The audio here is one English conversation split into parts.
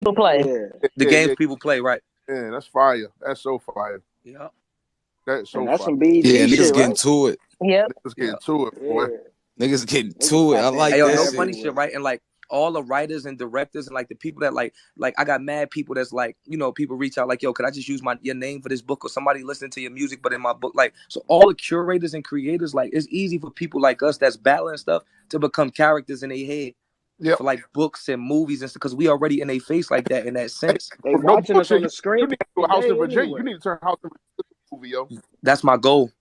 People play. The games people play, right? Yeah, that's fire. That's so fire. Yeah. That's And so that's fire. some BET Yeah, shit, niggas getting right? to it. Yep. Let's get Yeah. into it, boy. Yeah. Niggas getting Niggas to it. I tap like Hey, in yo, that no shit. funny everywhere. shit, right? And like all the writers and directors and like the people that like I got mad people that's like, you know, people reach out like, yo, could I just use your name for this book, or somebody listening to your music but in my book? Like, so all the curators and creators, like, it's easy for people like us that's battling stuff to become characters in their head Yep. for like books and movies and stuff, because we already in their face like that in that Hey, sense. They no watching us bullshit. on the screen You need to do a every House in day Virginia. You anyway. need to turn House in Virginia into a movie, yo. That's my goal.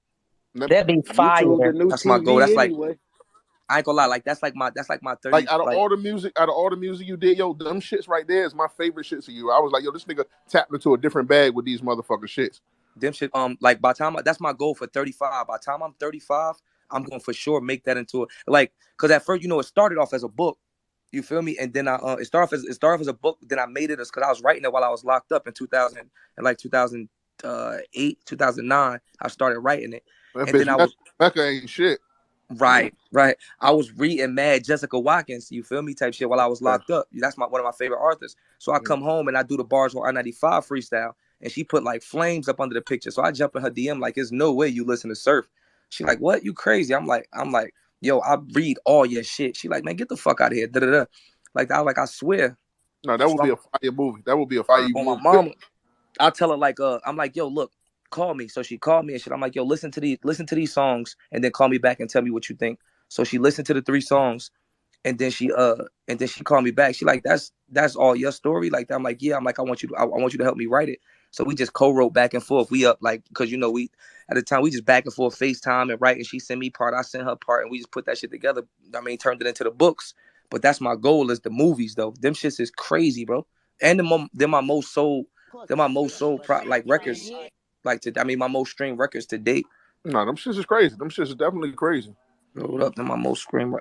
That'd be YouTube, the fire. new That's my goal. That's TV like, anyway. I ain't gonna lie, like that's like my Like 30, out of like all the music you did, yo, them shits right there is my favorite shits of you. I was like, yo, this nigga tapped into a different bag with these motherfucking shits. them shit. Like by the time that's my goal for 35. By the time I'm 35, I'm gonna for sure make that into a, like, because at first, you know, it started off as a book. You feel me? And then it started off as a book. Then I made it as, because I was writing it while I was locked up in 2000 and like 2008, 2009. I started writing it, That and then I bitch was Mecca ain't shit. right. I was reading Mad Jessica Watkins. You feel me? Type shit while I was locked up. That's one of my favorite authors. So I come home and I do the bars on I-95 freestyle, and she put like flames up under the picture. So I jump in her DM like, "There's no way you listen to Surf." She like, "What? You crazy?" I'm like, "Yo, I read all your shit." She like, "Man, get the fuck out of here." Da da da. Like I swear. No, that would So be a fire movie. That would be a fire on my movie. mama, I'll tell her like, I'm like, "Yo, look, call me." So she called me and shit. I'm like, "Yo, listen to these songs, and then call me back and tell me what you think." So she listened to the 3 songs, and then she called me back. She like, that's all your story like that. I'm like, yeah. I'm like, I want you to help me write it. So we just co-wrote back and forth. We up like, because you know, we at the time we just back and forth FaceTime and write, and she sent me part, I sent her part, and we just put that shit together. I mean, turned it into the books. But that's my goal, is the movies though. Them shits is crazy, bro. And they're my most sold, like records, like I mean, my most streamed records to date. No, them shits is crazy. Them shits is definitely crazy. Rolled up to my most streamed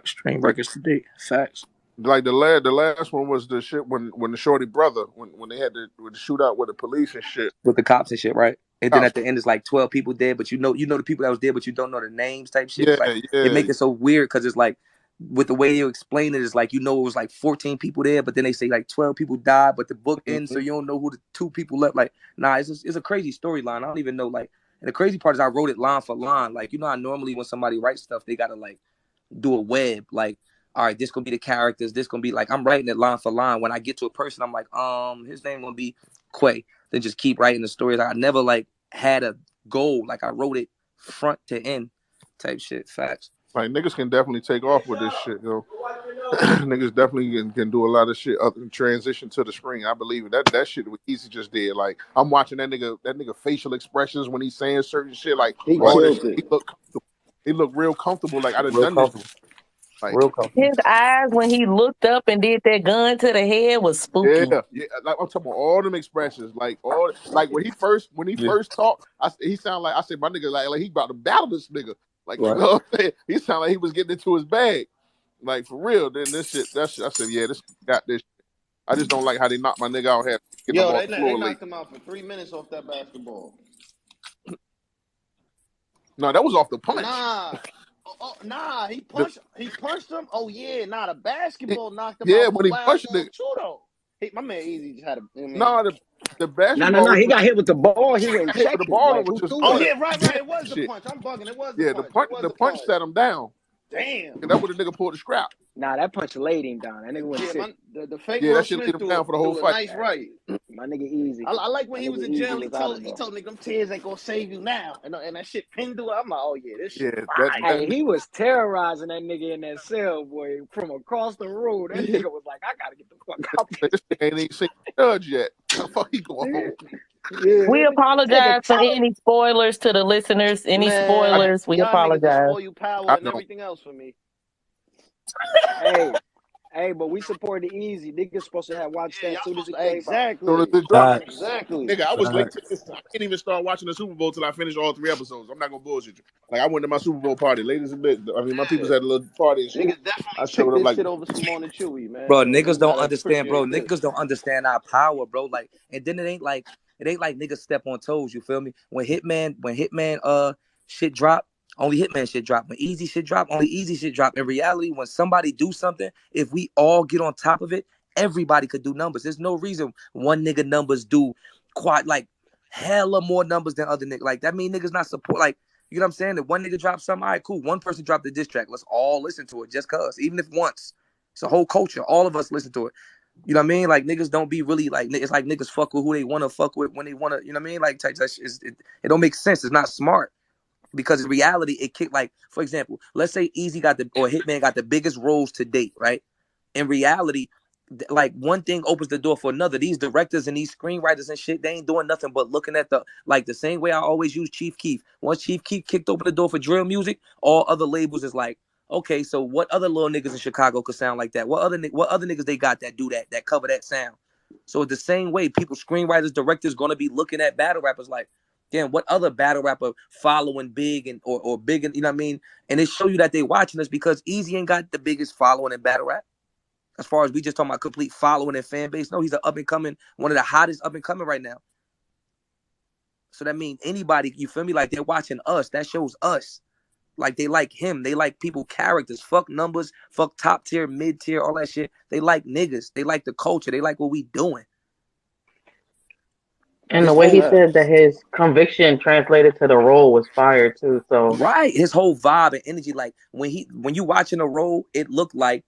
records to date. Facts. Like the last one was the shit when the shorty brother when they had the shootout with the police and shit. With the cops and shit, right? And then Cops. at the end, it's like 12 people dead, but you know the people that was dead, but you don't know the names type shit. It's Yeah, like, it yeah, make it so weird, because it's like, with the way you explain it, it's like, you know, it was like 14 people there, but then they say like 12 people died, but the book ends, so mhm. you don't know who the 2 people left. Like, nah, it's a crazy storyline. I don't even know, like, and the crazy part is I wrote it line for line. Like, you know how normally when somebody writes stuff, they gotta like do a web, like, all right, this gonna be the characters, this gonna be like, I'm writing it line for line. When I get to a person, I'm like, his name gonna be Quay. Then just keep writing the stories. I never like had a goal. Like, I wrote it front to end type shit. Facts. Like niggas can definitely take off with this shit, yo. Niggas definitely can do a lot of shit other than transition to the screen. I believe it. That shit was easy just did. Like I'm watching that nigga facial expressions when he's saying certain shit. Like He all this killed shit, it. he look real comfortable. Like I'd have Real done this. comfortable. Like Real comfortable. His eyes when he looked up and did that gun to the head was yeah, spooky. yeah. Like I'm talking about all them expressions. Like all like when he Yeah. first talked, he sounded like I said my nigga like he about to battle this nigga. Like you Right. know what I'm saying? He sounded like he was getting into his bag. Like for real. Then this shit, I said, yeah, this got this. I just don't like how they knocked my nigga out, had getting him Yo, off they the floor late. knocked him out for 3 minutes off that basketball. No, that was off the punch. Nah, he The, punched him. Oh yeah, nah, the basketball knocked him yeah, out for when the he last punched one the too though. My man Easy just had a. I mean, no, the no. basketball He got hit with the ball. He didn't hit with check the it. ball and Like was who just threw on it? it. Yeah, right. Did It was that the shit. punch. I'm bugging. It was the Yeah, punch. It was the the punch punch. set him down. Damn. And that would the nigga pulled the scrap. Nah, that punch laid him down. That nigga went Yeah, sick. the fake Yeah, Will that shit Smith laid him down for the whole threw a fight. nice right. My nigga Easy. I like when My he nigga was in Easy jail. was out of He there. told nigga them tears ain't gonna save you now, and that shit pinned to it. I'm like, oh yeah, this Yeah, shit that fire. Hey, he was terrorizing that nigga in that cell, boy, from across the road. That nigga was like, I gotta get the fuck out this nigga ain't even seen the judge yet. How the fuck he going this. home? Yeah, We nigga, apologize for tell him. any spoilers to the listeners. Any I, Man, spoilers, we y'all niggas will apologize. spoil you power I and don't. everything else for me. Hey, but we support the Easy. Niggas supposed to have watched Yeah, that y'all as soon as supposed it to came out. So exactly, the drop. Facts. exactly. Nigga, I was late to Facts. this. I didn't even start watching the Super Bowl till I finished all 3 episodes. I'm not gonna bullshit you. Like I went to my Super Bowl party, late as a bit. I mean, my people's Yeah, had a little party and shit. niggas definitely I picked showed up this like shit over Simone and Chewy, Bro, man. niggas Niggas don't gotta understand, bro. appreciate this. Niggas don't understand our power, bro. Like, and then it ain't like niggas step on toes, you feel me? When Hitman shit drop, only Hitman shit drop. When Easy shit drop, only Easy shit drop. In reality, when somebody do something, if we all get on top of it, everybody could do numbers. There's no reason one nigga numbers do like hella more numbers than other niggas. Like that mean niggas not support. Like you know what I'm saying? If one nigga drops something, all right, cool. One person dropped the diss track. Let's all listen to it just cause. Even if once, it's a whole culture. All of us listen to it. You know what I mean? Like niggas don't be really like it's like niggas fuck with who they want to fuck with when they want to. You know what I mean? Like it don't make sense. It's not smart. Because in reality, it kicked like, for example, let's say Easy got or Hitman got the biggest roles to date, right? In reality, like one thing opens the door for another. These directors and these screenwriters and shit, they ain't doing nothing but looking at the same way I always use Chief Keef. Once Chief Keef kicked open the door for drill music, all other labels is like, okay, so what other little niggas in Chicago could sound like that? What other niggas they got that do that cover that sound? So the same way, people, screenwriters, directors, gonna be looking at battle rappers like, damn, what other battle rapper following big and or big and you know what I mean? And it show you that they watching us because Easy ain't got the biggest following in battle rap. As far as we just talking about complete following and fan base, no, he's an up and coming, one of the hottest up and coming right now. So that means anybody, you feel me? Like they're watching us. That shows us. Like they like him. They like people characters. Fuck numbers. Fuck top tier, mid tier, all that shit. They like niggas. They like the culture. They like what we doing. And the way he said that his conviction translated to the role was fire too. So right, his whole vibe and energy, like when you watching a role, it looked like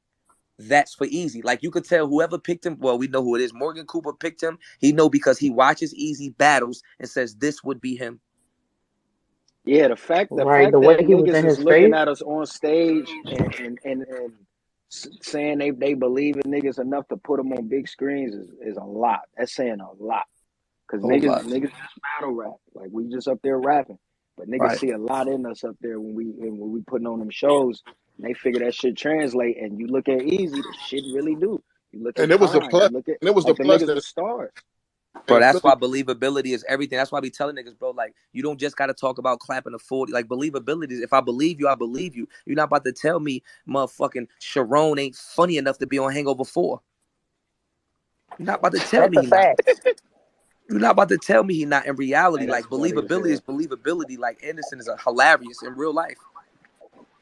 that's for Easy. Like you could tell whoever picked him. Well, we know who it is. Morgan Cooper picked him. He know because he watches Easy battles and says this would be him. Yeah, the fact the that way he was niggas in is his looking face. at us on stage and saying they believe in niggas enough to put them on big screens is a lot. That's saying a lot. Cause niggas just battle rap. Like we just up there rapping. But niggas see a lot in us up there when we putting on them shows and they figure that shit translate and you look at Easy, the shit really do. You look And at it was a Prime, plus. you look at And it was the like the plus niggas that was stars. Bro, that's why believability is everything. That's why I be telling niggas, bro, like, you don't just got to talk about clapping a 40. Like, believability is, if I believe you, I believe you. You're not about to tell me motherfucking Sharon ain't funny enough to be on Hangover 4. You're not about to tell me he not. You're not about to tell me he not. In reality, Hey, like, believability is believability. Like, Anderson is hilarious in real life.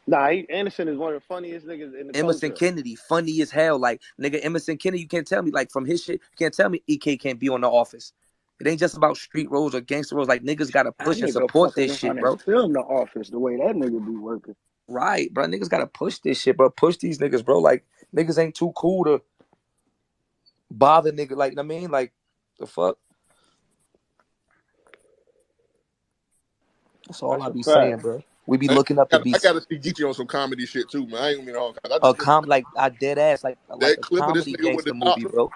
Nah, Anderson is one of the funniest niggas in the Emerson culture. Kennedy, funny as hell. Like, nigga, Emerson Kennedy, you can't tell me, like, from his shit, you can't tell me EK can't be on The Office. It ain't just about street roles or gangster roles. Like, niggas got to push and support this shit, bro. Film The Office the way that nigga be working. Right, bro. Niggas got to push this shit, bro. Push these niggas, bro. Like, niggas ain't too cool to bother niggas. Like, I mean, like, the fuck? That's all I be saying, bro. We be looking up to be. I gotta see Geechee on some comedy shit too, man. I ain't gonna mean like I dead ass, like that a clip of this comedy nigga with gangster the movie, doctor. bro.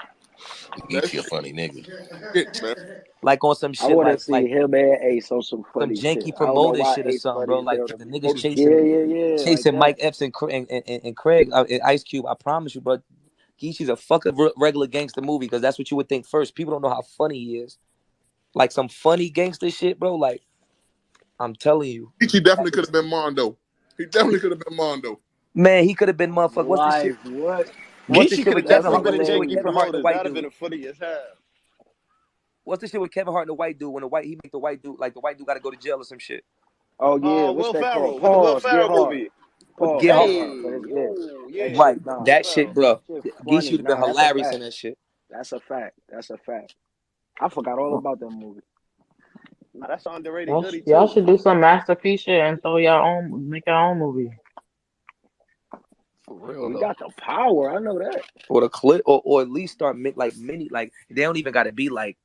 Geechee a funny nigga. Shit, man. Like on some shit, I want to see like him and Ace on some some funny shit. janky I don't know promoted why shit or Ace something, funny bro. as Like hell to the me. niggas Yeah, like chasing Mike that. Epps and Craig and Ice Cube. I promise you, bro. Geechee's a fucking regular gangster movie because that's what you would think first. People don't know how funny he is. Like some funny gangster shit, bro. Like I'm telling you, Geechee definitely could have been Mondo. He definitely could have been Mondo. man. He could have been motherfucker. What's the shit? What? What's the Geechee shit could with have Kevin definitely Hart? been What's a the shit with JP Kevin Hart and the promoters. white That'd have dude? been funny as hell. What's the shit with Kevin Hart and the white dude? When he make the white dude, like the white dude got to go to jail or some shit. Oh yeah, what's Will that called? Ferrell with the Will Pause. Get Ferrell hard. movie. Pause. Get Get hard. hard. But it's good. That Yeah, Right. shit, nah. Will That shit, Ferrell. bro. Shit Geechee funny. would have been Nah, that's a hilarious fact. in that shit. That's a fact. That's a fact. I forgot all about that movie. Nah, that's an underrated goodie Y'all too. should do some masterpiece shit and throw your own, make your own movie. For real We though. got the power. I know that. Or the clip, or at least start like mini, like they don't even got to be like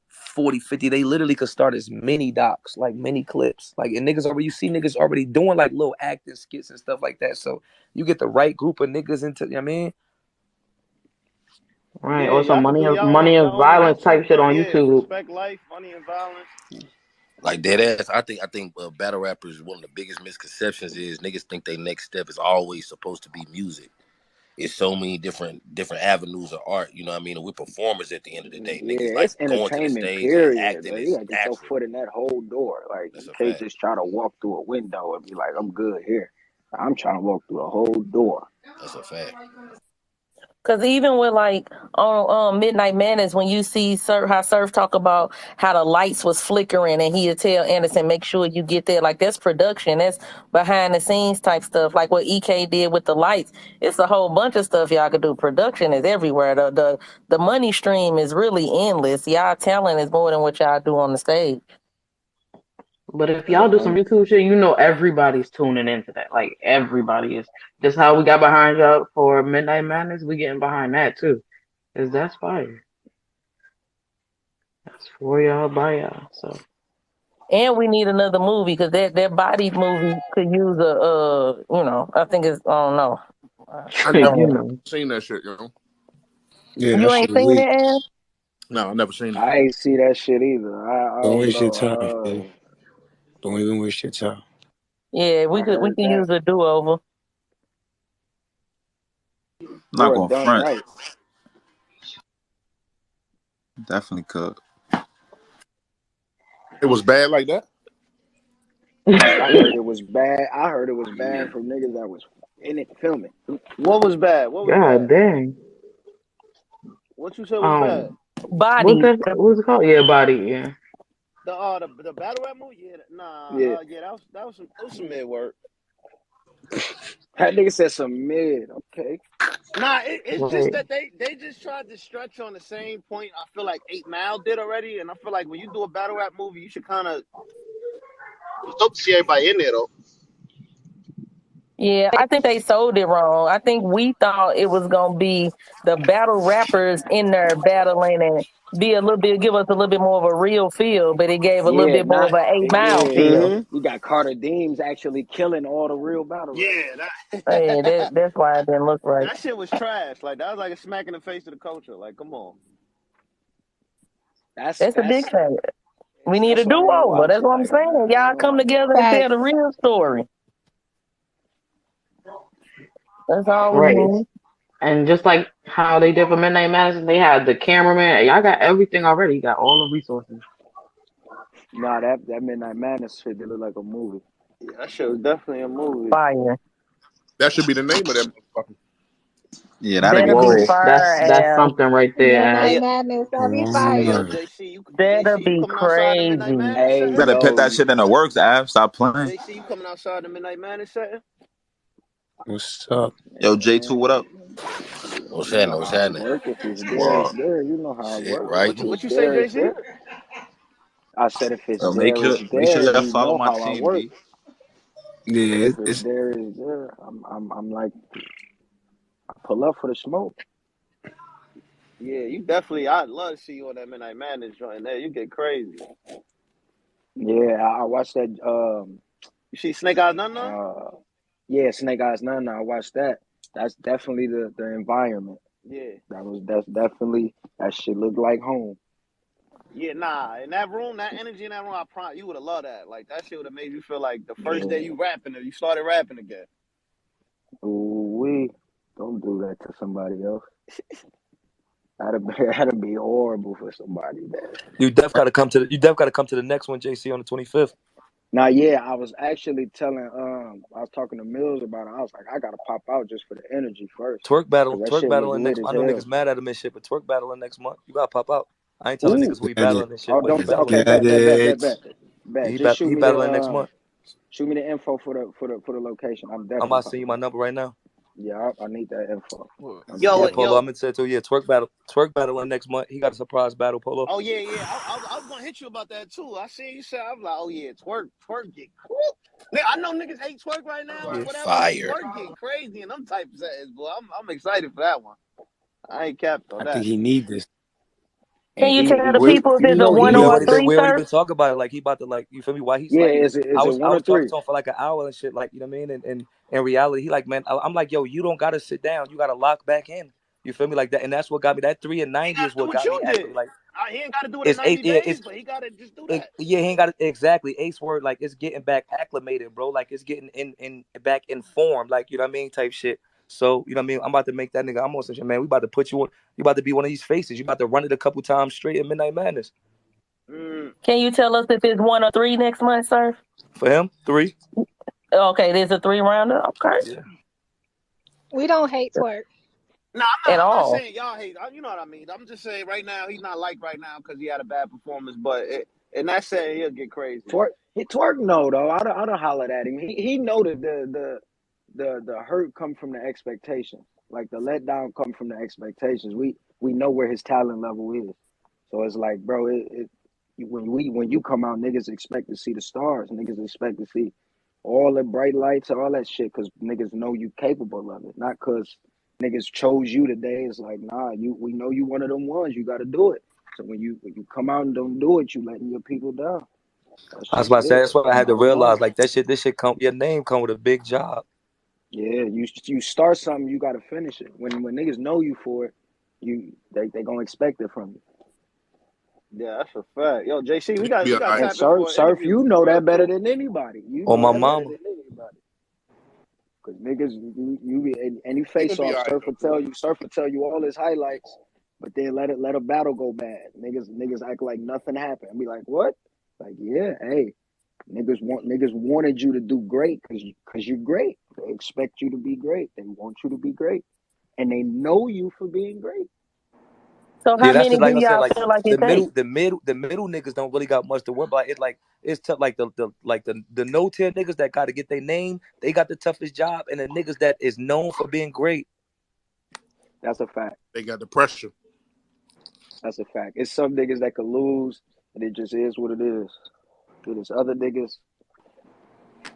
40, 50. They literally could start as mini docs, like mini clips. Like, and niggas already, you see niggas already doing like little acting skits and stuff like that. So you get the right group of niggas into, you know what I mean? Right, Yeah, or some y'all could do money and y'all own little violence type short shit film. on Yeah, YouTube. Respect Life, Money and Violence. Like dead ass. I think battle rappers, one of the biggest misconceptions is niggas think their next step is always supposed to be music. It's so many different avenues of art. You know what I mean? And we're performers at the end of the day. Niggas Yeah, like it's going to the entertainment, stage and period. acting Though. You is gotta get your natural. foot in that whole door. Like That's you a can't fact. just try to walk through a window and be like, I'm good here. I'm trying to walk through a whole door. That's a fact. Because even with like on Midnight Madness, when you see how Surf talk about how the lights was flickering, and he'd tell Anderson, make sure you get there. Like that's production, that's behind the scenes type stuff. Like what EK did with the lights, it's a whole bunch of stuff y'all could do. Production is everywhere. The money stream is really endless. Y'all talent is more than what y'all do on the stage. But if y'all do some YouTube shit, you know everybody's tuning into that. Like everybody is. Just how we got behind y'all for Midnight Madness, we getting behind that too. Cause that's fire. That's for y'all by y'all. So. And we need another movie because that body movie could use I think it's I don't know. I You never know. seen that shit, you know. Yeah, that You ain't shit seen weak. it, Ann? No, I never seen it. I ain't see that shit either. I Don't don't waste your time, know. man. Don't even waste your time. Yeah, I we heard can that. use a do over. Not Or going done front. right. Definitely could. It was bad like that. I heard it was bad. I heard it was bad from niggas that was in it filming. What was bad? What was God bad? dang. What you said was bad? What's Body. that? What's it called? Yeah, body. Yeah. The battle rap movie? Yeah, Yeah. yeah, that was some mid work. That nigga said some mid. Okay. Nah, it's just Right. that they just tried to stretch on the same point. I feel like 8 Mile did already, and I feel like when you do a battle rap movie, you should kind of. It's dope to see everybody in there though. Yeah, I think they sold it wrong. I think we thought it was gonna be the battle rappers in there battling and be a little bit, give us a little bit more of a real feel, but it gave a little Yeah, bit more of not an 8 Mile feel. yeah. You got Carter Deems actually killing all the real battle rappers. Yeah, Yeah, that that's why it didn't look right. that shit was trash. Like that was like a smack in the face of the culture. Like, come on. That's That's a big that's thing. We need a that's why I do ain't over. watch That's it. what I'm Like, saying. man, Y'all come together and tell Facts. the real story. That's all we Right. need. And just like how they did for Midnight Madness, they had the cameraman. Y'all got everything already. You got all the resources. nah, that Midnight Madness shit, they look like a movie. Yeah, that shit was definitely a movie. Fire. That should be the name of that motherfucker. Yeah, that'll That'll get be Whoa, crazy. that's fire, Al. something right there. Hey, Midnight Madness, that'd be hey, yo, fire. Word. That'll You be coming outside the Midnight crazy. Madness Hey, You setting? better put yo, that shit in the works, Av. Stop playing. JC, you coming outside the Midnight Madness setting? What's up? Yo, J2, what up? What's you know happening? What's how it happening? work. If it's there, it's Wow. there. You know how it Shit, work. right? If it's What you say, there, it's JC? there. I said if it's Yo, make there, sure it's make sure there. y'all You follow know my how I team, work. B. Yeah, If it's there, it's there. I'm like, I pull up for the smoke. Yeah, you definitely. I'd love to see you on that Midnight Madness joint. There, you get crazy. Yeah, I watched that. You see Snake Eyes None None? Yeah, Snake Eyes None. I watched that. That's definitely the environment. Yeah. That's definitely that shit look like home. Yeah, nah. In that room, that energy in that room, I promise you would have loved that. Like that shit would have made you feel like the first day Yeah. you rapping or you started rapping again. Ooh wee. Don't do that to somebody else. That'd be horrible for somebody that. You def got to come to the next one, JC, on the 25th. Now, yeah, I was actually telling I was talking to Mills about it. I was like, I gotta pop out just for the energy first, cause that Twerk shit was battling lit next. as I know niggas hell. mad at him and shit, but twerk battling next month. You gotta pop out. I ain't telling Ooh. niggas who he get it. battling and shit, Oh, but he don't. battling. Okay, Get it. Yeah, bet. Just he battling next month. shoot me the info for the location. I'm I'm definitely about to send you popping my out. number right now. Yeah, I need that info. I'm Yeah, Yo, definitely. Polo. I'm yo. gonna say too. Yeah, twerk battling next month. He got a surprise battle, Polo. Oh yeah. I was gonna hit you about that too. I seen you say. I'm like, oh yeah, twerk get cool. I know niggas hate twerk right now or Yeah, whatever, but Fire. twerk get crazy and them type of settings, boy. I'm excited for that one. I ain't capped on I think that. he need this. Can And you tell the he we people if you it's a know one he we or a already been three, we already sir? been talking about it. Like he about to, like, you feel me? Why he's yeah. like Is it I one or was talking three? to him for like an hour and shit. Like, you know what I mean? And in reality, he like, man, I'm like, yo, you don't gotta sit down. You gotta lock back in. You feel me? Like that, and that's what got me. That 3 and He 90 gotta is do what what got you me actually did. like. He ain't gotta do it in It's eight. 90 Yeah, days, but he gotta just do it, that. yeah, he ain't got it exactly. Ace word, like it's getting back acclimated, bro. Like it's getting in back in form, like, you know what I mean, type shit. So, you know what I mean. I'm about to make that nigga. I'm on some shit, man. We about to put you on. You about to be one of these faces. You about to run it a couple times straight in Midnight Madness. Can you tell us if it's 1 or 3 next month, sir? For him, 3. Okay, there's a 3 rounder. Okay. Yeah. We don't hate twerk. No, at I'm not all. saying y'all hate. You know what I mean. I'm just saying right now he's not liked right now because he had a bad performance. But in that setting, he'll get crazy. Twerk no though. I don't holler at him. He know that the hurt come from the expectations. Like the letdown come from the expectations. We know where his talent level is. So it's like, bro, when you come out, niggas expect to see the stars. Niggas expect to see all the bright lights, all that shit, because niggas know you capable of it. Not because niggas chose you today. It's like, nah, we know you one of them ones. You got to do it. So when you come out and don't do it, you letting your people down. That's I was just about to say it. that's what I From had to bottom realize. line. Like this shit come. Your name come with a big job. Yeah, you start something, you got to finish it. When niggas know you for it, they gonna expect it from you. Yeah, that's a fact. Yo, JC, He'll we be all got to right. And tap in for an surf, interview you know real that better quick. than anybody. You On know my that better mama. than anybody. Cause niggas, you be any He gonna face be off. all right though. Surf will tell you all his highlights, but then let a battle go bad. Niggas act like nothing happened. Be like, what? Like, yeah, hey, niggas wanted you to do great because you're great. They expect you to be great. They want you to be great, and they know you for being great. So Yeah, how that's many just do like I said. y'all Like feel like it takes? the middle niggas don't really got much to worry about. It's tough. Like the no tier niggas that got to get their name. They got the toughest job, and the niggas that is known for being great. That's a fact. They got the pressure. That's a fact. It's some niggas that could lose, and it just is what it is. There's other niggas.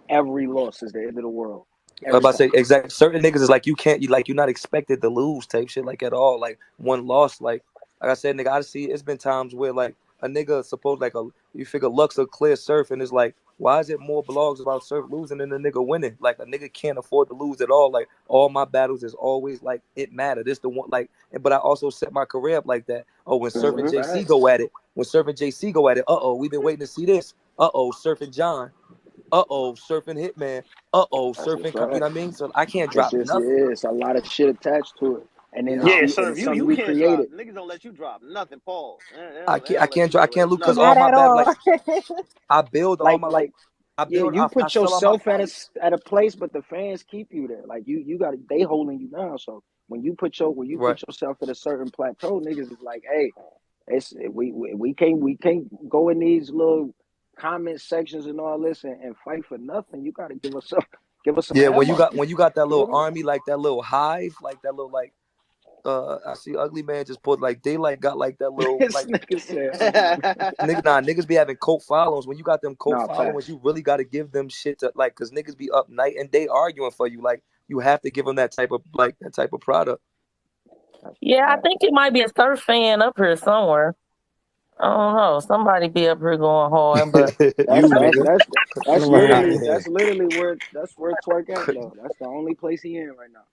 Every loss is the end of the world. I'm Every about to say time. exact. Certain niggas is like you're not expected to lose type shit like at all. Like one loss, like I said, nigga, I see it's been times where like a nigga supposed like you figure Lux or clear surf and it's like why is it more blogs about surf losing than a nigga winning? Like a nigga can't afford to lose at all. Like all my battles is always like it matter. This the one like, but I also set my career up like that. Oh, when That's Surf a and JC fact. go at it, we've been waiting to see this. Surf and John. Surfing Hitman. That's a Surfing. You know fact. what I mean? So I can't It's drop just nothing. it's a lot of shit attached to it, and then Yeah, Yeah, and sir. it's You something you we can't drop. created. Niggas don't let you drop nothing. Pause. They I don't let you I get away can't with lose because nothing. all Not my at battle all. like I build all my Like yeah, you I put sell all my yourself at fights. a place, but the fans keep you there. Like you got they holding you down. So when you Right. put yourself at a certain plateau, niggas is like, hey, it's we can't go in these little comment sections and all this and fight for nothing. You got to give us some Yeah, ammo. when you got that Feel little me? army, like that little hive, like that little like I see Ugly Man just put like they like got like that little This like nigga said ugly. niggas be having cult followings. When you got them cult Nah, followings, facts. you really got to give them shit to like because niggas be up night and day arguing for you. Like you have to give them that type of product. That's Yeah, a I fact. think it might be a surf fan up here somewhere. I don't know. Somebody be up here going hard, but You That's that's nigga. that's that's Nah, literally Right. that's where Twerk at though. That's the only place he in right now.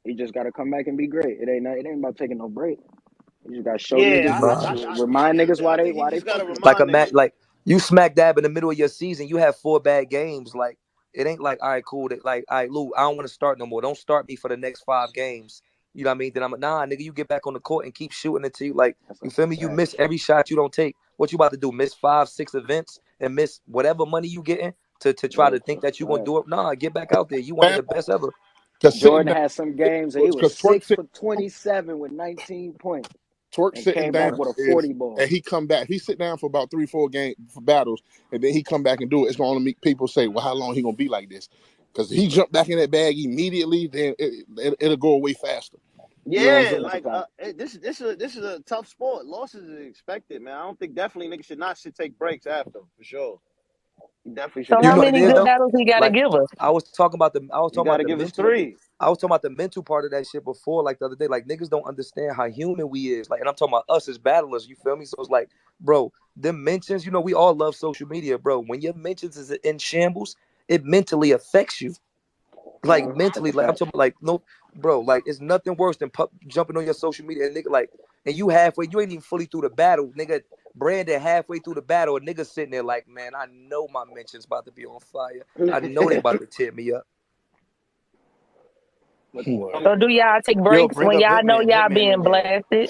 He just got to come back and be great. It ain't about taking no break. You just got to show niggas, Yeah, nah. remind niggas I think he why they just gotta fuck with him. Like remind niggas. like you smack dab in the middle of your season, you have 4 bad games. Like it ain't like all right, cool. Like all right, Lou, I don't want to start no more. Don't start me for the next 5 games. You know what I mean? Then I'm nah, nigga. You get back on the court and keep shooting until you like. That's a You feel me? You fact. miss every shot you don't take. What you about to do? Miss 5, 6 events and miss whatever money you getting to try to That's think a that you gonna fact. do it? Nah, get back out there. You one of Man, the best ever. cause sitting Jordan down, had some games and he was cause Twerk six sitting for 27 with 19 points Twerk and sitting came back down with a is 40 and ball. he come back. He sit down for about 3, 4 game for battles, and then he come back and do it. It's gonna make people say, "Well, how long he gonna be like this?" Because he jumped back in that bag immediately, then it'll go away faster. You know what I'm Yeah, saying? That's a like fact. this is a tough sport. Losses is expected, man. I don't think definitely niggas should take breaks after for sure. You definitely so should You how take know what it many is good though? breaks. battles he got to Like give us? I was You talking about gotta the give us mental. 3. I was talking about the mental part of that shit before, like the other day. Like niggas don't understand how human we is. Like, and I'm talking about us as battlers. You feel me? So it's like, bro, them mentions. You know, we all love social media, bro. When your mentions is in shambles, it mentally affects you. Like That's mentally, a like I'm fact. talking about, like no, bro. Like it's nothing worse than jumping on your social media and nigga like, and you halfway, you ain't even fully through the battle, nigga. Brandon halfway through the battle, a nigga sitting there like, man, I know my mentions about to be on fire. I know they about to tear me up. What? So do y'all take Yo, breaks bring when up y'all know Hitman. y'all Hitman in being there. blasted?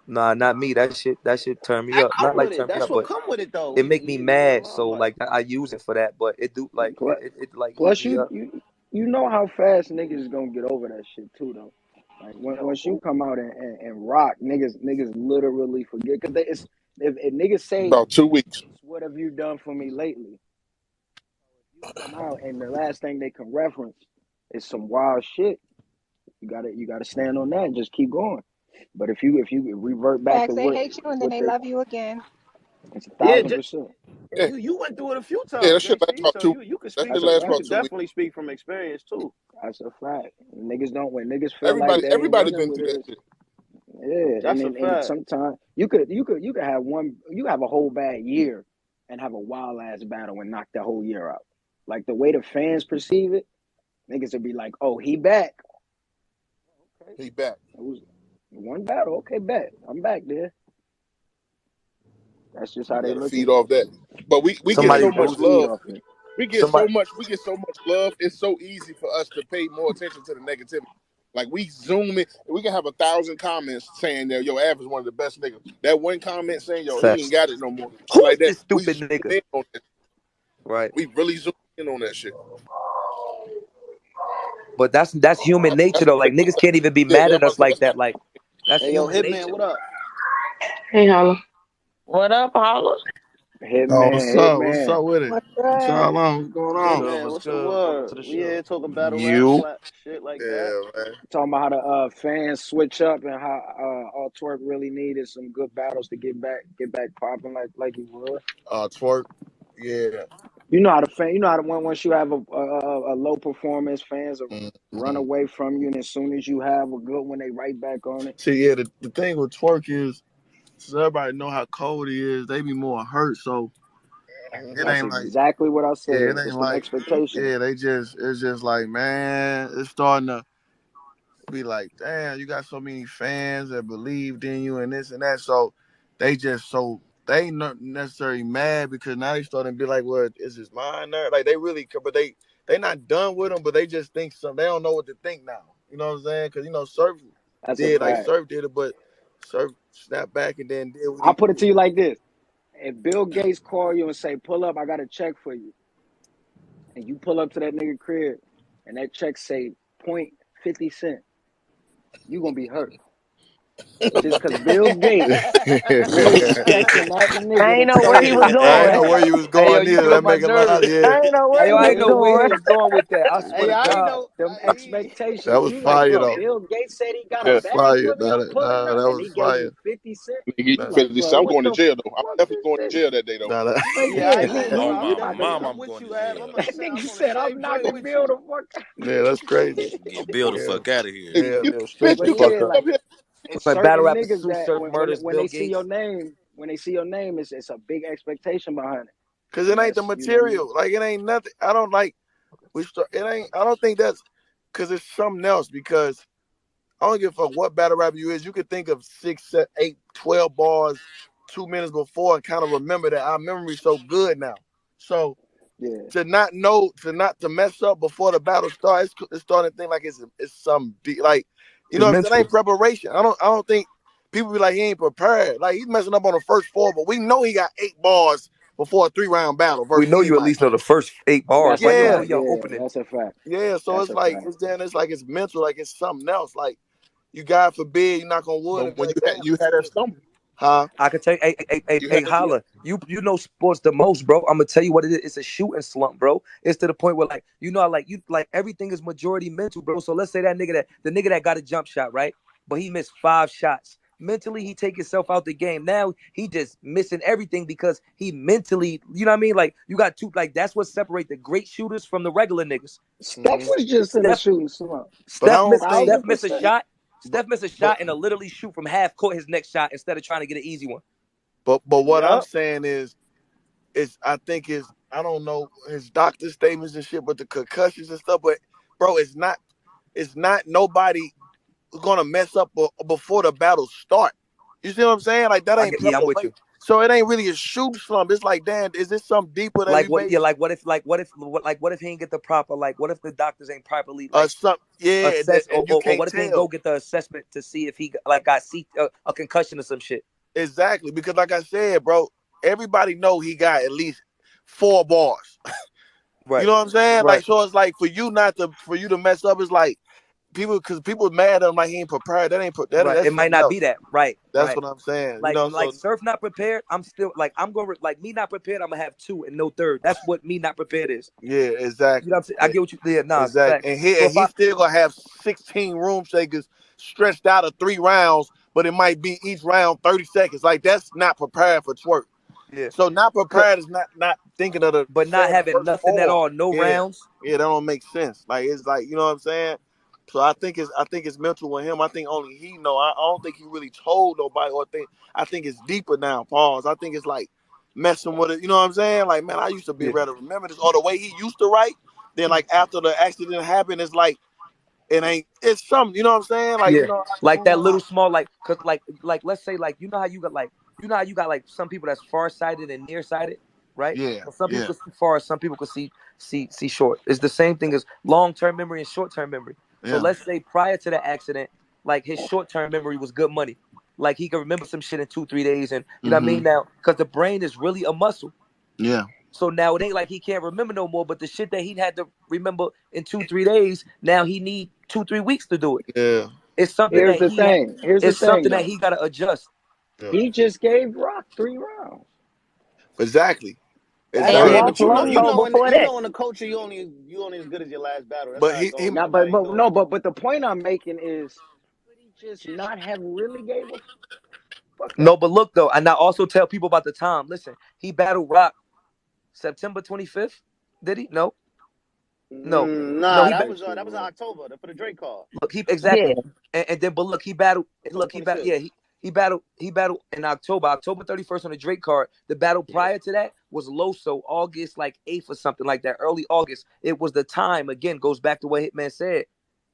Nah, not me. That shit turn me That up. come Not like with it. turn me That's up, what but come with it though. it make me You know, mad. I'm So like, like I use it for that, but it do like Plus, it like heat plus me up. you you know how fast niggas is gonna get over that shit too, though. Like once you come out and rock, niggas literally forget because it's if niggas say, About 2 weeks. "What have you done for me lately?" If you come out and the last thing they can reference is some wild shit, you gotta stand on that and just keep going. But if you revert back to Facts. They hate you and then what they they, love you again. it's a Yeah, thousand percent. Yeah, you went through it a few yeah, times, that shit lasts JC. about So 2 weeks. you could That speak shit That's a from lasts you about fact. could 2 weeks. definitely speak from experience too. That's a fact. Niggas don't when niggas feel like Everybody, they ain't everybody running been with through it. that shit. Yeah, and That's a and fact. sometimes you could have a whole bad year and have a wild ass battle and knock the whole year out. Like the way the fans perceive it, niggas would be like, "Oh, he back." Okay, He back. it was one battle. Okay, bet I'm back there. That's just You how they gotta look feed at it. off that. But we get Somebody so Yeah, much don't post feed love. off it. somebody. We get so much love. It's so easy for us to pay more attention to the negativity. Like we zoom in, we can have 1,000 comments saying that yo, Av is one of the best niggas. That one comment saying yo, he ain't Facts. got it no more. Shit Who like is that. this We stupid zoom nigga? in on that. Right. We really zoom in on that shit. But that's human nature That's though. what Like niggas can't even be yeah, mad yeah, at us like that's that. Like that's Hey yo, human Hitman, nature. what up? Hey, Holla. What up, Holla? Oh, Hitman, what's up hitman. with it? What's What good? y'all on? What's going What's on? good? Hitman, What's what's the good? Welcome to word? the We here show. talking battle rap, You? shit like that. Yeah, man. Talking about how the fans switch up and how all Twerk really needed some good battles to get back popping like he was. Twerk. Yeah. You know how to once you have a low performance, fans will run hmm away from you, and as soon as you have a good one, they right back on it. See, yeah, the thing with Twerk is, since everybody know how cold he is, they be more hurt. So it That's ain't like, exactly what I yeah, said. it ain't It's them like, expectations. yeah, it's just like, man, it's starting to be like, damn, you got so many fans that believed in you and this and that. So they just so they not necessarily mad because now they starting to be like, well, is this mine there? Like they really, but they not done with them, but they just think some. They don't know what to think now. You know what I'm saying? Because That's a fact. Surf did it, but Surf snapped back and then did what he I'll put it did. to you like this: if Bill Gates call you and say, "Pull up, I got a check for you," and you pull up to that nigga crib, and that check say point 50 cent, you gonna be hurt just because Bill Gates really expecting that I nigga ain't to know tell where he him was that. I ain't going. know where you was Hey yo, going you either. get on That my make a lot. nerves. Yeah, I ain't know Hey where yo, he I ain't was know where he going. was going with that. I swear Hey, to I ain't God. know. Them that expectations. was You like, fire bro, though. Bill Gates said he got a That's bag fire. for me. I'm pulling That up, and was he gave you fire. 50 cent. nigga. You like, 50 bro, cents. I'm what going to the jail though. I'm fuck definitely is going to this? jail that day though. Nah, that, Yeah, I Yeah, ain't gonna lie. Oh he my about to. mom, I'm I'm with going to you, Ab. I'm jail. on the That same. nigga I'm on the said, I'm same joint knocking with Bill you. the fuck out. yeah, that's crazy. Get Bill the Yeah, fuck out of here. If yeah, you Bill, straight bitch, But the you can't fuck yeah, up. come up like here. it's Like battle certain rapper niggas Sue that Surf murders when Bill they see your Gates. name, it's a big expectation behind it, Cause it and ain't the that's you know what I mean. material. Like it ain't nothing. I don't like. It ain't. I don't think that's. Cause it's something else. Because I don't give a fuck what battle rapper you is. You could think of 6, 7, 8, 12 bars 2 minutes before and kind of remember that. Our memory's so good now. So Yeah, to not know, to mess up before the battle starts, it's starting to think like it's some like, you It's know, that mental. ain't preparation. I don't think people be like he ain't prepared. Like he's messing up on the first four, but we know he got 8 bars before a 3-round battle We versus know you at anybody. least know the first 8 bars. that's a Like we know Yeah, fact. your Yeah, opening. that's a fact. yeah. So That's it's a like fact. it's mental, like it's something else. Like you, God forbid, you knock on wood But and be when like, damn, you had that stumble, huh? I could tell you, you had hey, that. Holla, you know sports the most, bro. I'm gonna tell you what it is. It's a shooting slump, bro. It's to the point where like like everything is majority mental, bro. So let's say the nigga that got a jump shot, right? But he missed 5 shots. Mentally, he take himself out the game. Now he just missing everything because he mentally, you know what I mean? Like you got two, like that's what separate the great shooters from the regular niggas. Steph hmm was just in a Steph, shooting slump. But I don't think, Steph miss a 1,000%. shot. but Steph miss a but shot and literally shoot from half court his next shot instead of trying to get an easy one. but what I'm Yup. saying is I think I don't know his doctor statements and shit, but the concussions and stuff. But bro, it's not nobody gonna mess up before the battle start. You see what I'm saying? Like that ain't Yeah, I'm with preparation. you. So it ain't really a shoot slump. It's like, damn, is this something deeper that Like we what? maybe Yeah, what if he ain't get the proper like? What if the doctors ain't properly like some yeah, assess and you or can't what if he ain't go tell get the assessment to see if he like got a concussion or some shit? exactly because like I said, bro, everybody know he got at least 4 bars. You Right. know what I'm saying? Right. Like, so it's like for you to mess up, it's like because people mad at him like he ain't prepared. Right. That's It might something not be else. that. Right. That's Right. what I'm saying. You Like know, so Surf not prepared. I'm still like I'm going like me not prepared. I'm gonna have two and no third. That's what me not prepared is. yeah, You know what exactly. I'm saying? I get what you. Yeah. Nah. Exactly. Facts. And he So if I he's still gonna have 16 room shakers stretched out of 3 rounds, but it might be each round 30 seconds. Like that's not prepared for twerk. yeah, So not 'Cause- prepared is not thinking of the but not saying the having first nothing at four. all, no Yeah. rounds. Yeah, that don't make sense. Like it's like, you know what I'm saying? So I think it's mental with him. I think only he know. I don't think he really told nobody or think I think it's deeper now, pause. I think it's like messing with it. You know what I'm saying? Like, man, I used to be Yeah. ready to remember this. Or the way he used to write, then like after the accident happened, it's like it's something, you know what I'm saying? Like, Yeah, like that little small, like, cause like let's say like you know how you got like some people that's far sighted and nearsighted, right? yeah, So some people yeah, can see far, some people can see short. It's the same thing as long term memory and short term memory. So yeah, let's say prior to the accident, like his short term memory was good money, like he could remember some shit in 2 3 days, and you know what I mm-hmm, mean now, cause the brain is really a muscle. yeah, So now it ain't like he can't remember no more, but the shit that he had to remember in 2 3 days, now he need 2 3 weeks to do it. yeah, It's something Here's that the thing. Here's the it's thing something that though. he gotta adjust. yeah. He just gave Rock 3 rounds. Exactly, That's And it. exactly. Yeah, lost but low so before you that. know in the culture you only as good as your last battle. That's But how it he goes. Now, Nobody but do it. no, but the point I'm making is, could he just not have really gave a fuck No, though? but look though, and I also tell people about the time. Listen, he battled Rock September 25th. Did he? No, no, no. Nah, He that was in October for the Drake call. look he Yeah. exactly, and then but look he battled. October Look he battled. 25th. Yeah, he battled in October 31st on the Drake card. The battle Yeah. prior to that was Loso, August like 8th or something like that, early August. It was the time again. Goes back to what Hitman said.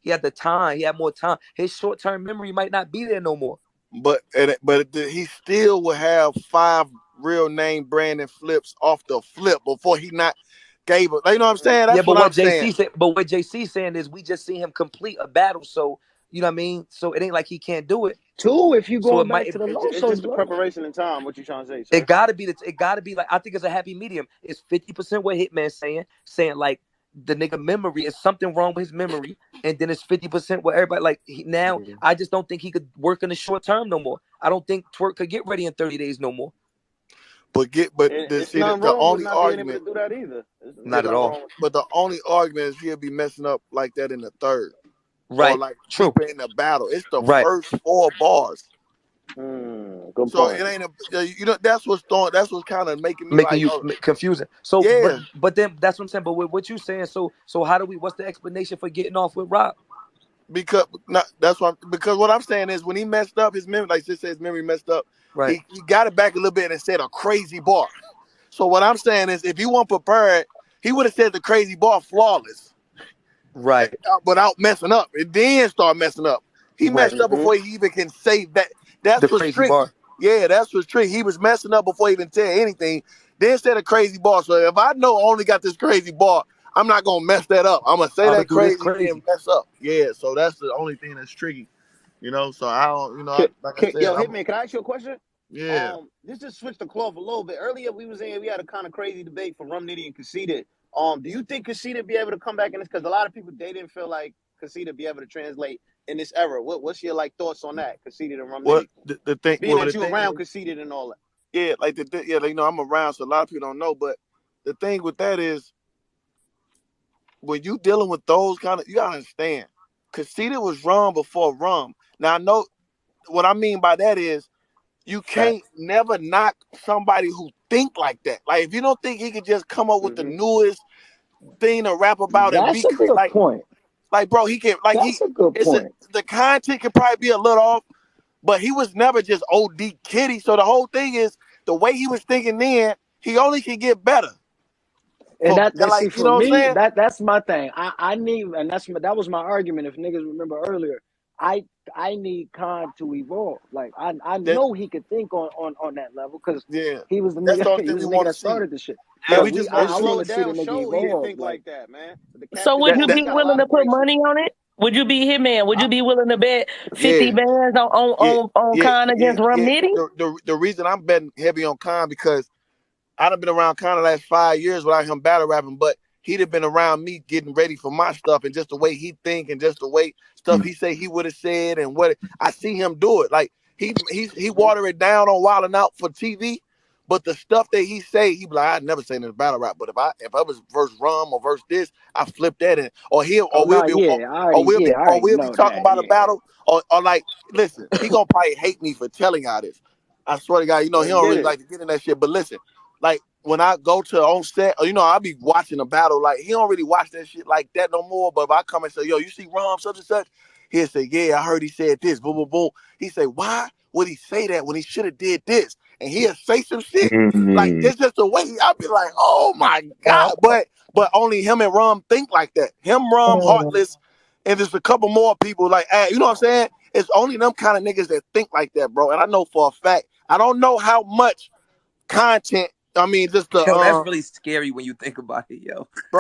He had the time. He had more time. His short term memory might not be there no more. he still will have 5 real name Brandon flips off the flip before he not gave it. You know what I'm saying? Yeah, That's but what what I'm saying. JC said, but what JC saying is we just see him complete a battle, so you know what I mean. So it ain't like he can't do it. Two, if you So going it might, back to the It's Loso just the joint. preparation and time. What you trying to say, it sir? gotta be it gotta be like I think it's a happy medium. It's 50% what Hitman saying like the nigga memory is something wrong with his memory, and then it's 50% what everybody like now. I just don't think he could work in the short term no more. I don't think Twerk could get ready in 30 days no more. But And the, it's see the, nothing the wrong with only not being able to argument, do that either. yeah, Not There's at nothing all. wrong with but the only argument is he'll be messing up like that in the third or Right. like True. deeper in the battle. It's the Right. first 4 bars. Good So point. it ain't that's what's kind of making me Making like, you oh confusing. So, yeah, but then that's what I'm saying. But with what you saying, so how do we? What's the explanation for getting off with Rob? because not that's what because what I'm saying is when he messed up his memory, like just said his memory messed up, Right. he got it back a little bit and said a crazy bar. So what I'm saying is if he wasn't prepared, he would have said the crazy bar flawless Right. without messing up. And then start messing up. He Right. messed up before he even can say that. That's The what's crazy tricky. bar. Yeah, that's what's tricky. He was messing up before he even said anything. Then said a crazy bar. So if I know I only got this crazy bar, I'm not gonna mess that up. I'm gonna say I'm gonna that do this crazy then crazy. mess up. Yeah, so that's the only thing that's tricky. So I don't, like I said, Yo, Hitman, can I ask you a question? yeah, This just switched the cloth a little bit. Earlier, we had a kind of crazy debate for Rum Nitty and Conceited. Do you think Conceited be able to come back in this? Because a lot of people they didn't feel like Conceited be able to translate in this era. What's your like thoughts on that, Conceited and Rum what Nitty? the thing, Being well, that the you thing around is, Conceited and all that. yeah, like I'm around, so a lot of people don't know, but the thing with that is when you dealing with those kind of, you gotta understand, Casita was rum before rum. Now I know what I mean by that is you can't Facts. never knock somebody who think like that. Like if you don't think he could just come up with the Mm-hmm. newest thing to rap about and That's be a good point. like bro, he can like That's a good point. the content can probably be a little off, but he was never just OD kitty. So the whole thing is the way he was thinking then, he only can get better. And For and see like, you for know what I'm me, saying? that's my thing. I need, and that was my argument. If niggas remember earlier, I I need Khan to evolve. Like I That know he could think on that level because yeah. he was the That's nigga. the only He thing was we the nigga want to that see. started the shit. Yeah, But we just That I want to see. want slowed to see the down nigga show he didn't evolve. think Like like that, man. The cat So could would That you evolve. that He be got a willing lot to of put great money shit. on it? Would you be Hitman? Would I, you be willing to bet 50 yeah. bands Yeah, on yeah, Khan yeah, against Rum yeah. Nitty? The reason I'm betting heavy on Khan because I done been around Khan the last 5 years without him battle rapping, but he'd have been around me getting ready for my stuff, and just the way he think and just the way stuff he say he would have said, and what I see him do it. Like he water it down on Wildin' Out for TV, but the stuff that he say, he be like, I'd never say in a battle rap, but if I was verse Rum or verse this, I flip that in, or Oh no, we'll be yeah, I already know talking that. about a Yeah, battle, or like, listen, he gonna probably hate me for telling y'all this. I swear to God, he let's don't get really it. like to get in that shit. But listen, like when I go to on set, or I be watching a battle, like he don't really watch that shit like that no more. But if I come and say, yo, you see Rom such and such, he'll say, yeah, I heard he said this, boom, boom, boom. He say, why would he say that when he should have did this? And he'll say some shit. Like this just the way I'll be like, oh my God. But only him and Rom think like that. Him, Rom, Heartless, and there's a couple more people like, you know what I'm saying? It's only them kind of niggas that think like that, bro. And I know for a fact, I don't know how much content. I mean, just the Yo, that's really scary when you think about it, yo. bro.